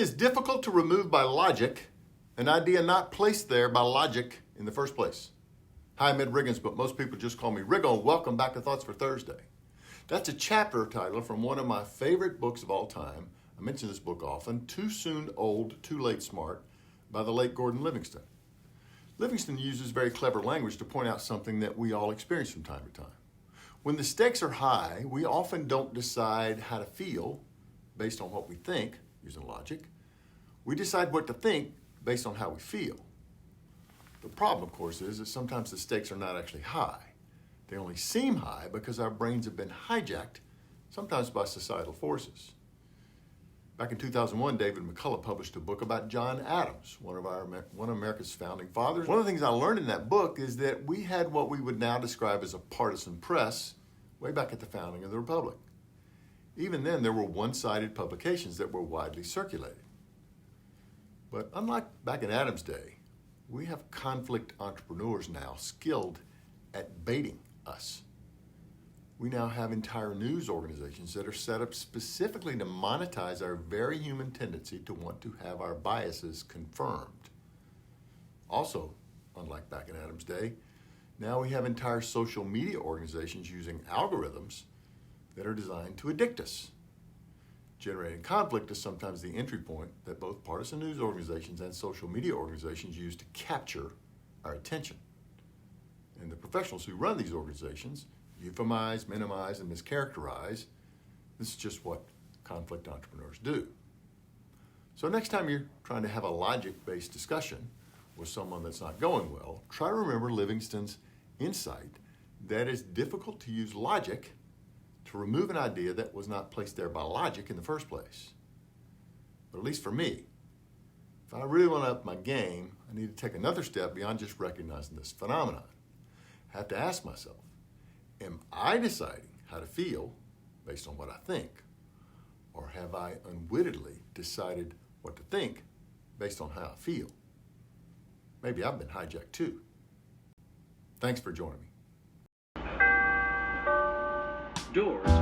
is difficult to remove by logic an idea not placed there by logic in the first place. Hi, I'm Ed Riggins, but most people just call me Riggo, and welcome back to Thoughts for Thursday. That's a chapter title from one of my favorite books of all time. I mention this book often, Too Soon Old, Too Late Smart, by the late Gordon Livingston. Livingston uses very clever language to point out something that we all experience from time to time. When the stakes are high, we often don't decide how to feel based on what we think, using logic. We decide what to think based on how we feel. The problem, of course, is that sometimes the stakes are not actually high. They only seem high because our brains have been hijacked, sometimes by societal forces. Back in 2001, David McCullough published a book about John Adams, one of America's founding fathers. One of the things I learned in that book is that we had what we would now describe as a partisan press way back at the founding of the Republic. Even then, there were one-sided publications that were widely circulated. But unlike back in Adams' day, we have conflict entrepreneurs now skilled at baiting us. We now have entire news organizations that are set up specifically to monetize our very human tendency to want to have our biases confirmed. Also, unlike back in Adam's day, now we have entire social media organizations using algorithms that are designed to addict us. Generating conflict is sometimes the entry point that both partisan news organizations and social media organizations use to capture our attention. And the professionals who run these organizations euphemize, minimize, and mischaracterize. This is just what conflict entrepreneurs do. So next time you're trying to have a logic-based discussion with someone that's not going well, try to remember Livingston's insight that it's difficult to use logic to remove an idea that was not placed there by logic in the first place. But at least for me, if I really want to up my game, I need to take another step beyond just recognizing this phenomenon. I have to ask myself, am I deciding how to feel based on what I think? Or have I unwittingly decided what to think based on how I feel? Maybe I've been hijacked too. Thanks for joining me. Doors